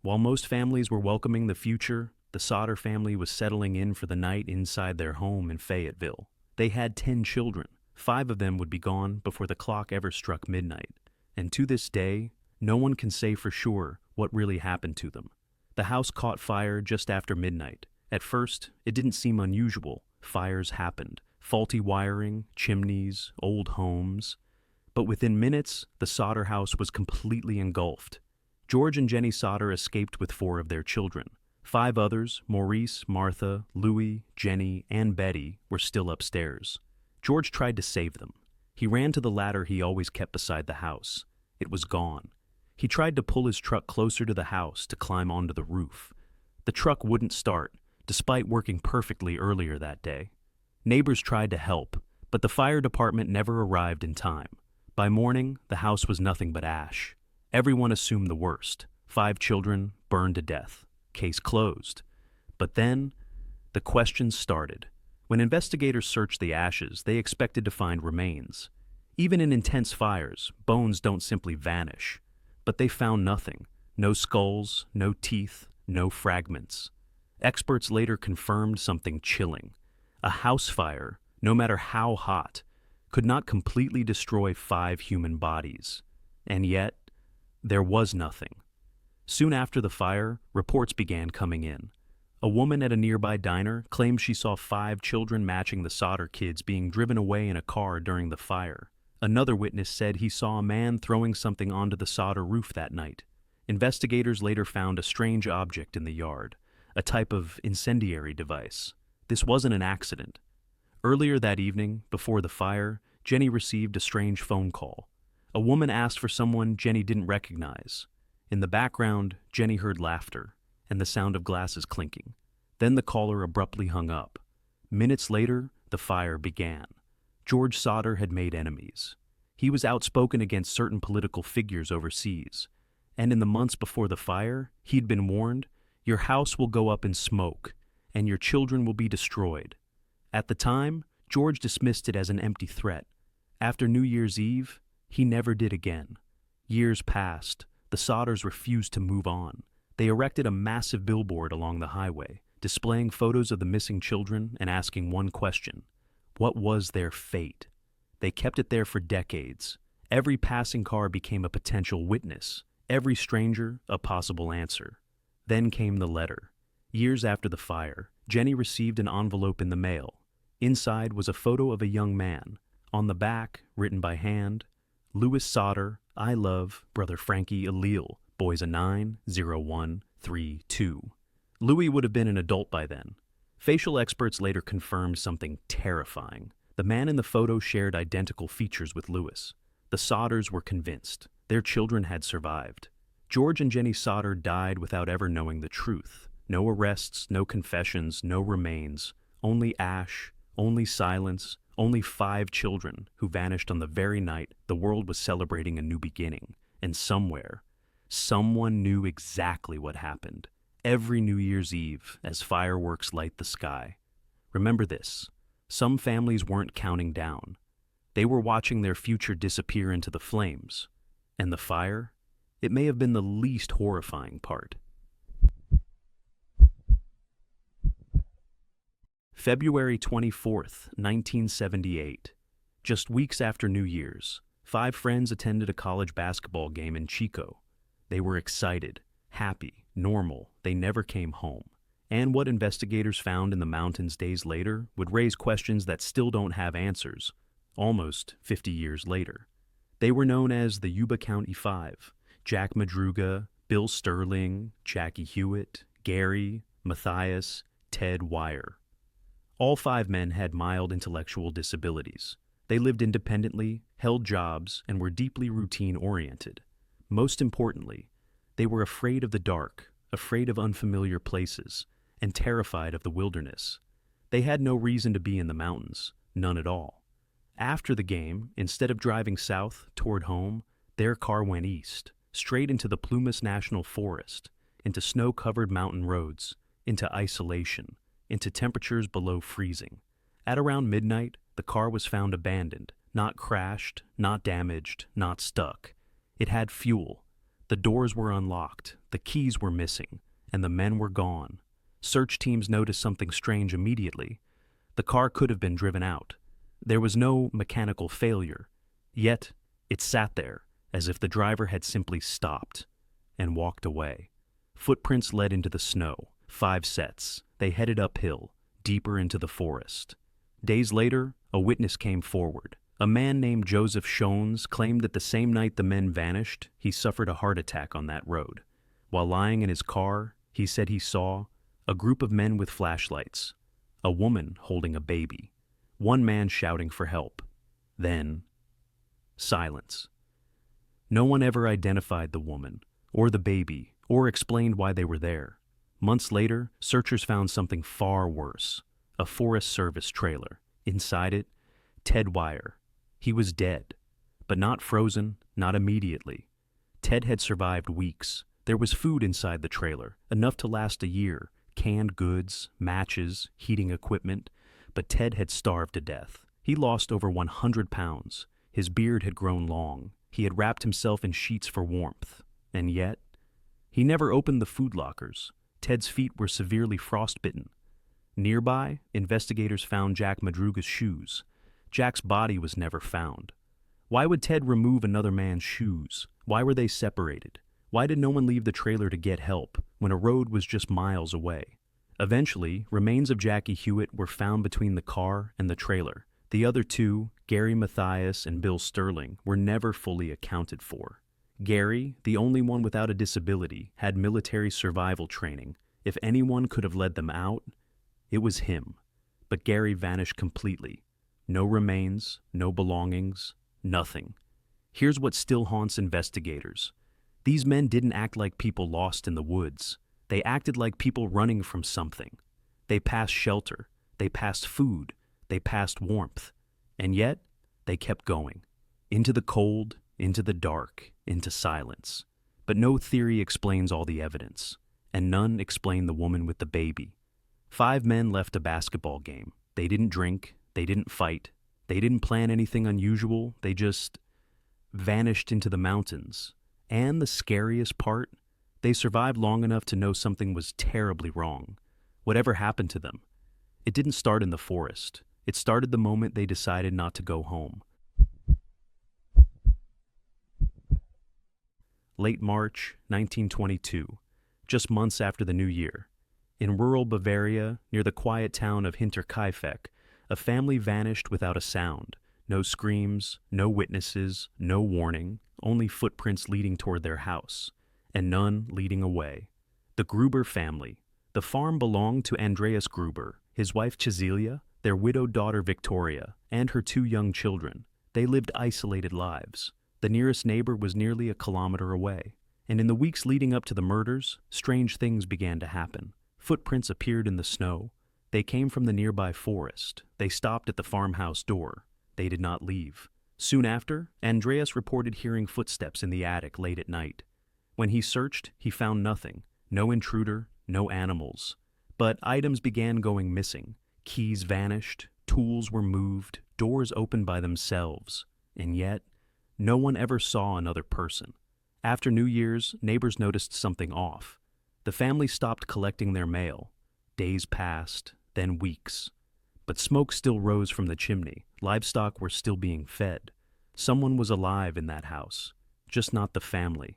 While most families were welcoming the future, the Sauter family was settling in for the night inside their home in Fayetteville. They had 10 children. 5 of them would be gone before the clock ever struck midnight. And to this day, no one can say for sure what really happened to them. The house caught fire just after midnight. At first, it didn't seem unusual. Fires happened. Faulty wiring, chimneys, old homes. But within minutes, the Sauter house was completely engulfed. George and Jenny Sauter escaped with 4 of their children. 5 others, Maurice, Martha, Louis, Jenny, and Betty, were still upstairs. George tried to save them. He ran to the ladder he always kept beside the house. It was gone. He tried to pull his truck closer to the house to climb onto the roof. The truck wouldn't start, despite working perfectly earlier that day. Neighbors tried to help, but the fire department never arrived in time. By morning, the house was nothing but ash. Everyone assumed the worst. 5 children burned to death. Case closed. But then, the questions started. When investigators searched the ashes, they expected to find remains. Even in intense fires, bones don't simply vanish. But they found nothing. No skulls, no teeth, no fragments. Experts later confirmed something chilling. A house fire, no matter how hot, could not completely destroy 5 human bodies. And yet, there was nothing. Soon after the fire, reports began coming in. A woman at a nearby diner claimed she saw 5 children matching the Sauter kids being driven away in a car during the fire. Another witness said he saw a man throwing something onto the Sauter roof that night. Investigators later found a strange object in the yard, a type of incendiary device. This wasn't an accident. Earlier that evening, before the fire, Jenny received a strange phone call. A woman asked for someone Jenny didn't recognize. In the background, Jenny heard laughter and the sound of glasses clinking. Then the caller abruptly hung up. Minutes later, the fire began. George Sauter had made enemies. He was outspoken against certain political figures overseas. And in the months before the fire, he'd been warned, "Your house will go up in smoke, and your children will be destroyed." At the time, George dismissed it as an empty threat. After New Year's Eve, he never did again. Years passed. The Sauters refused to move on. They erected a massive billboard along the highway, displaying photos of the missing children and asking one question: what was their fate? They kept it there for decades. Every passing car became a potential witness, every stranger a possible answer. Then came the letter. Years after the fire, Jenny received an envelope in the mail. Inside was a photo of a young man. On the back, written by hand, "Louis Sauter, I love Brother Frankie Allele, boys a 90132." Louis would have been an adult by then. Facial experts later confirmed something terrifying. The man in the photo shared identical features with Louis. The Sauters were convinced. Their children had survived. George and Jenny Sauter died without ever knowing the truth. No arrests, no confessions, no remains. Only ash, only silence, only 5 children who vanished on the very night the world was celebrating a new beginning. And somewhere, someone knew exactly what happened. Every New Year's Eve, as fireworks light the sky. Remember this: some families weren't counting down. They were watching their future disappear into the flames. And the fire? It may have been the least horrifying part. February 24th, 1978. Just weeks after New Year's, 5 friends attended a college basketball game in Chico. They were excited, happy, normal. They never came home. And what investigators found in the mountains days later would raise questions that still don't have answers, almost 50 years later. They were known as the Yuba County Five: Jack Madruga, Bill Sterling, Jackie Hewitt, Gary, Matthias, Ted Wire. All 5 men had mild intellectual disabilities. They lived independently, held jobs, and were deeply routine-oriented. Most importantly, they were afraid of the dark, afraid of unfamiliar places, and terrified of the wilderness. They had no reason to be in the mountains, none at all. After the game, instead of driving south toward home, their car went east, straight into the Plumas National Forest, into snow-covered mountain roads, into isolation, into temperatures below freezing. At around midnight, the car was found abandoned, not crashed, not damaged, not stuck. It had fuel, The doors were unlocked, the keys were missing, and the men were gone. Search teams noticed something strange immediately. The car could have been driven out. There was no mechanical failure. Yet, it sat there, as if the driver had simply stopped and walked away. Footprints led into the snow, 5 sets. They headed uphill, deeper into the forest. Days later, a witness came forward. A man named Joseph Shones claimed that the same night the men vanished, he suffered a heart attack on that road. While lying in his car, he said he saw a group of men with flashlights, a woman holding a baby, one man shouting for help. Then, silence. No one ever identified the woman, or the baby, or explained why they were there. Months later, searchers found something far worse, a Forest Service trailer. Inside it, Ted Wire. He was dead, but not frozen, not immediately. Ted had survived weeks. There was food inside the trailer, enough to last a year, canned goods, matches, heating equipment, but Ted had starved to death. He lost over 100 pounds. His beard had grown long. He had wrapped himself in sheets for warmth. And yet, he never opened the food lockers. Ted's feet were severely frostbitten. Nearby, investigators found Jack Madruga's shoes. Jack's body was never found. Why would Ted remove another man's shoes? Why were they separated? Why did no one leave the trailer to get help when a road was just miles away? Eventually, remains of Jackie Hewitt were found between the car and the trailer. The other two, Gary Mathias and Bill Sterling, were never fully accounted for. Gary, the only one without a disability, had military survival training. If anyone could have led them out, it was him. But Gary vanished completely. No remains, no belongings, nothing. Here's what still haunts investigators. These men didn't act like people lost in the woods. They acted like people running from something. They passed shelter, they passed food, they passed warmth. And yet, they kept going. Into the cold, into the dark, into silence. But no theory explains all the evidence, and none explain the woman with the baby. 5 men left a basketball game. They didn't drink, they didn't fight, they didn't plan anything unusual, they just vanished into the mountains. And the scariest part, they survived long enough to know something was terribly wrong. Whatever happened to them, it didn't start in the forest. It started the moment they decided not to go home. Late March, 1922, just months after the new year. In rural Bavaria, near the quiet town of Hinterkaifeck, a family vanished without a sound. No screams, no witnesses, no warning, only footprints leading toward their house, and none leading away. The Gruber family. The farm belonged to Andreas Gruber, his wife Cecilia, their widowed daughter Victoria, and her 2 young children. They lived isolated lives. The nearest neighbor was nearly a kilometer away. And in the weeks leading up to the murders, strange things began to happen. Footprints appeared in the snow. They came from the nearby forest. They stopped at the farmhouse door. They did not leave. Soon after, Andreas reported hearing footsteps in the attic late at night. When he searched, he found nothing. No intruder, no animals. But items began going missing. Keys vanished, tools were moved, doors opened by themselves. And yet, no one ever saw another person. After New Year's, neighbors noticed something off. The family stopped collecting their mail. Days passed, then weeks. But smoke still rose from the chimney. Livestock were still being fed. Someone was alive in that house, just not the family.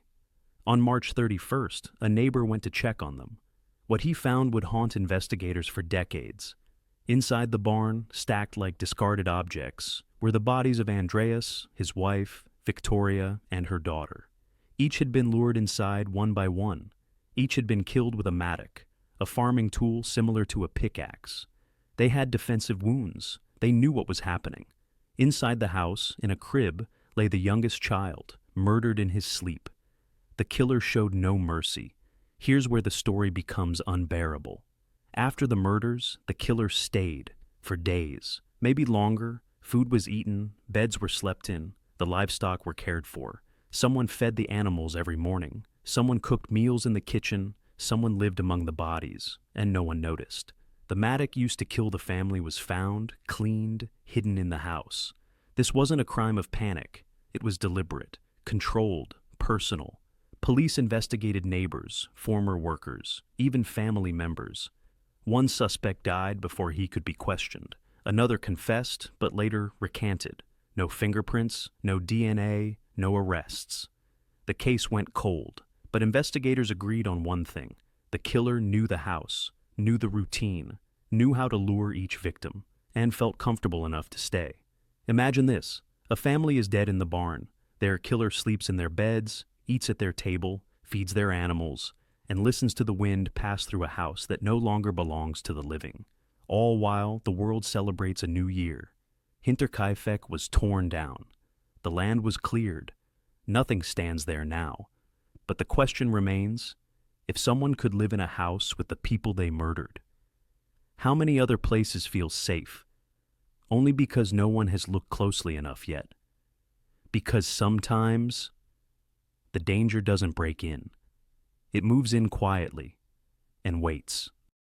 On March 31st, a neighbor went to check on them. What he found would haunt investigators for decades. Inside the barn, stacked like discarded objects, were the bodies of Andreas, his wife, Victoria, and her daughter. Each had been lured inside one by one. Each had been killed with a mattock, a farming tool similar to a pickaxe. They had defensive wounds. They knew what was happening. Inside the house, in a crib, lay the youngest child, murdered in his sleep. The killer showed no mercy. Here's where the story becomes unbearable. After the murders, the killer stayed for days, maybe longer. Food was eaten, beds were slept in, the livestock were cared for. Someone fed the animals every morning. Someone cooked meals in the kitchen. Someone lived among the bodies, and no one noticed. The mattock used to kill the family was found, cleaned, hidden in the house. This wasn't a crime of panic. It was deliberate, controlled, personal. Police investigated neighbors, former workers, even family members. One suspect died before he could be questioned. Another confessed, but later recanted. No fingerprints, no DNA, no arrests. The case went cold, but investigators agreed on one thing. The killer knew the house, knew the routine, knew how to lure each victim, and felt comfortable enough to stay. Imagine this. A family is dead in the barn. Their killer sleeps in their beds, eats at their table, feeds their animals, and listens to the wind pass through a house that no longer belongs to the living. All while the world celebrates a new year. Hinterkaifeck was torn down. The land was cleared. Nothing stands there now. But the question remains, if someone could live in a house with the people they murdered, how many other places feel safe? Only because no one has looked closely enough yet. Because sometimes the danger doesn't break in. It moves in quietly and waits.